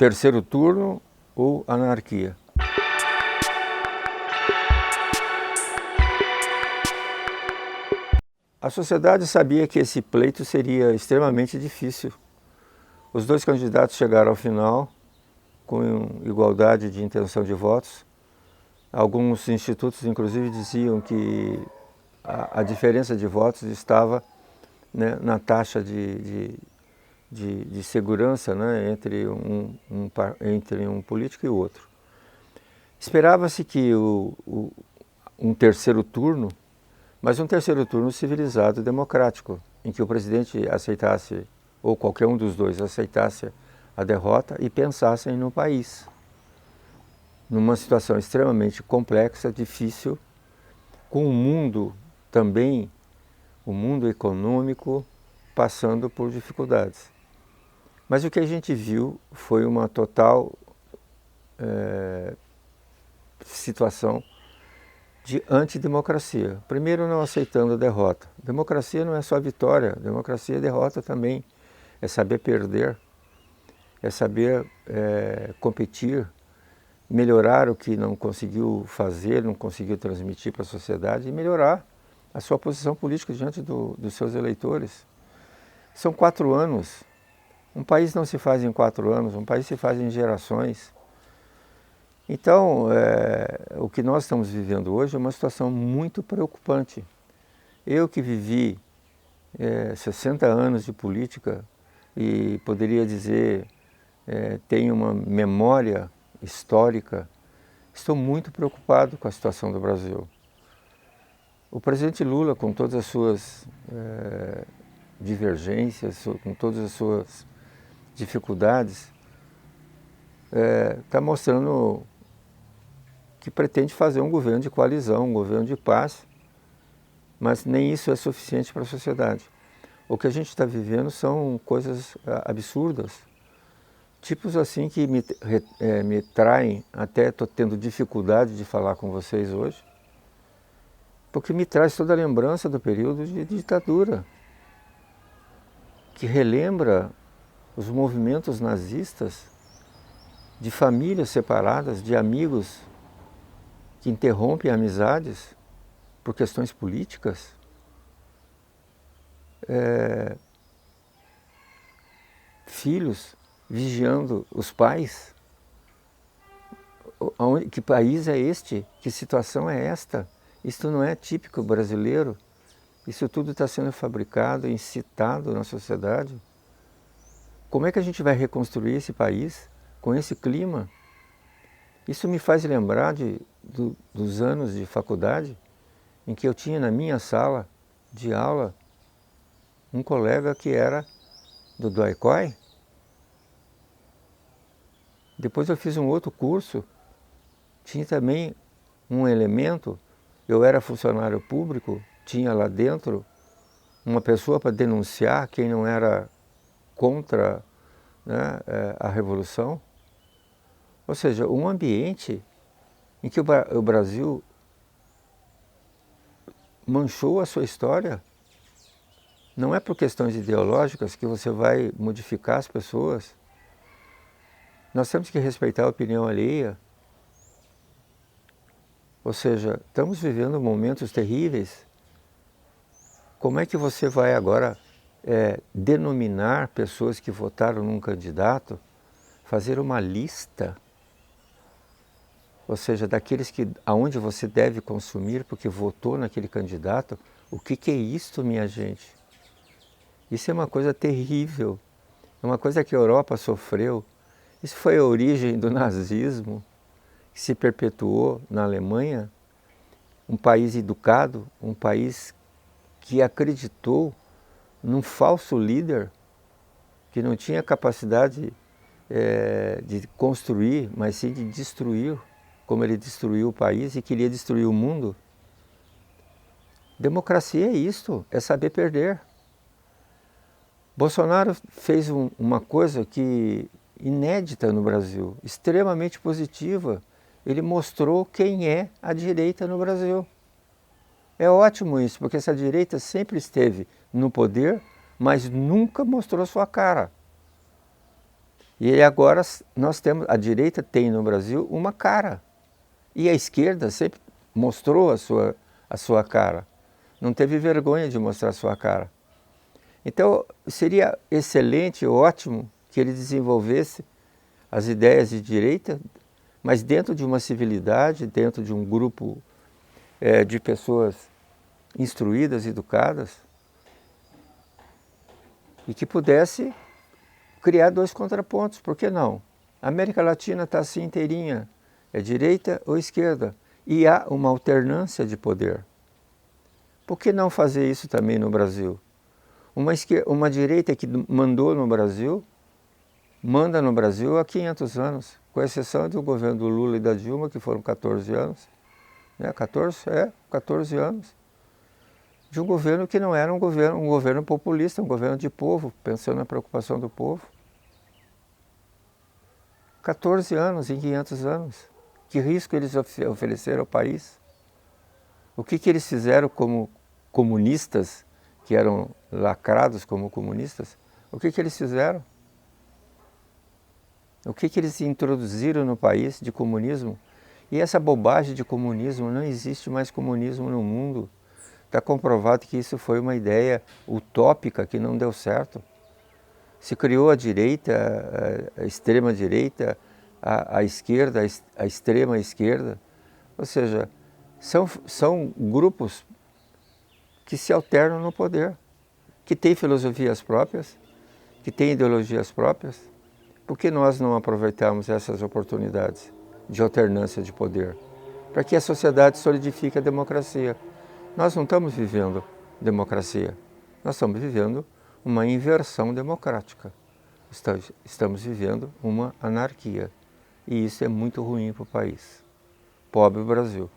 terceiro turno ou anarquia? A sociedade sabia que esse pleito seria extremamente difícil. Os dois candidatos chegaram ao final com igualdade de intenção de votos. Alguns institutos, inclusive, diziam que a diferença de votos estava, né, na taxa de segurança, né, entre um político e o outro. Esperava-se que um terceiro turno, mas um terceiro turno civilizado e democrático, em que o presidente aceitasse, ou qualquer um dos dois aceitasse a derrota e pensassem no país. Numa situação extremamente complexa, difícil, com o mundo também, o mundo econômico, passando por dificuldades. Mas o que a gente viu foi uma total situação de antidemocracia. Primeiro, não aceitando a derrota. Democracia não é só vitória, democracia é derrota também. É saber perder, é saber competir, melhorar o que não conseguiu fazer, não conseguiu transmitir para a sociedade e melhorar a sua posição política diante dos seus eleitores. São 4 anos. Um país não se faz em 4 anos, um país se faz em gerações. Então, o que nós estamos vivendo hoje é uma situação muito preocupante. Eu que vivi 60 anos de política e poderia dizer, tenho uma memória histórica, estou muito preocupado com a situação do Brasil. O presidente Lula, com todas as suas divergências, com todas as suas dificuldades, está mostrando que pretende fazer um governo de coalizão, um governo de paz, mas nem isso é suficiente para a sociedade. O que a gente está vivendo são coisas absurdas, tipos assim que me traem, até estou tendo dificuldade de falar com vocês hoje, porque me traz toda a lembrança do período de ditadura, que relembra os movimentos nazistas, de famílias separadas, de amigos que interrompem amizades por questões políticas. Filhos vigiando os pais. Que país é este? Que situação é esta? Isto não é típico brasileiro. Isso tudo está sendo fabricado, incitado na sociedade. Como é que a gente vai reconstruir esse país com esse clima? Isso me faz lembrar dos anos de faculdade, em que eu tinha na minha sala de aula um colega que era do DOI-COI. Depois eu fiz um outro curso, tinha também um elemento, eu era funcionário público, tinha lá dentro uma pessoa para denunciar quem não era contra, né, a Revolução. Ou seja, um ambiente em que o Brasil manchou a sua história. Não é por questões ideológicas que você vai modificar as pessoas. Nós temos que respeitar a opinião alheia. Ou seja, estamos vivendo momentos terríveis. Como é que você vai agora denominar pessoas que votaram num candidato, fazer uma lista, ou seja, daqueles aonde você deve consumir porque votou naquele candidato? O que é isto, minha gente? Isso é uma coisa terrível, é uma coisa que a Europa sofreu. Isso foi a origem do nazismo, que se perpetuou na Alemanha, um país educado, um país que acreditou num falso líder, que não tinha capacidade de construir, mas sim de destruir, como ele destruiu o país e queria destruir o mundo. Democracia é isto, é saber perder. Bolsonaro fez uma coisa inédita no Brasil, extremamente positiva. Ele mostrou quem é a direita no Brasil. É ótimo isso, porque essa direita sempre esteve no poder, mas nunca mostrou sua cara. E agora a direita tem no Brasil uma cara. E a esquerda sempre mostrou a sua cara. Não teve vergonha de mostrar a sua cara. Então seria excelente, ótimo, que ele desenvolvesse as ideias de direita, mas dentro de uma civilidade, dentro de um grupo de pessoas instruídas, educadas, e que pudesse criar dois contrapontos, por que não? A América Latina está assim inteirinha, é direita ou esquerda, e há uma alternância de poder. Por que não fazer isso também no Brasil? Uma direita que mandou no Brasil, manda no Brasil há 500 anos, com exceção do governo do Lula e da Dilma, que foram 14 anos. 14 anos. De um governo que não era um governo populista, um governo de povo, pensando na preocupação do povo. 14 anos em 500 anos. Que risco eles ofereceram ao país? O que eles fizeram como comunistas, que eram lacrados como comunistas? O que eles fizeram? O que eles introduziram no país de comunismo? E essa bobagem de comunismo, não existe mais comunismo no mundo. Está comprovado que isso foi uma ideia utópica que não deu certo. Se criou a direita, a extrema-direita, a esquerda, a extrema-esquerda. Ou seja, são grupos que se alternam no poder, que têm filosofias próprias, que têm ideologias próprias. Por que nós não aproveitamos essas oportunidades de alternância de poder? Para que a sociedade solidifique a democracia. Nós não estamos vivendo democracia, nós estamos vivendo uma inversão democrática. Estamos vivendo uma anarquia. E isso é muito ruim para o país. Pobre Brasil.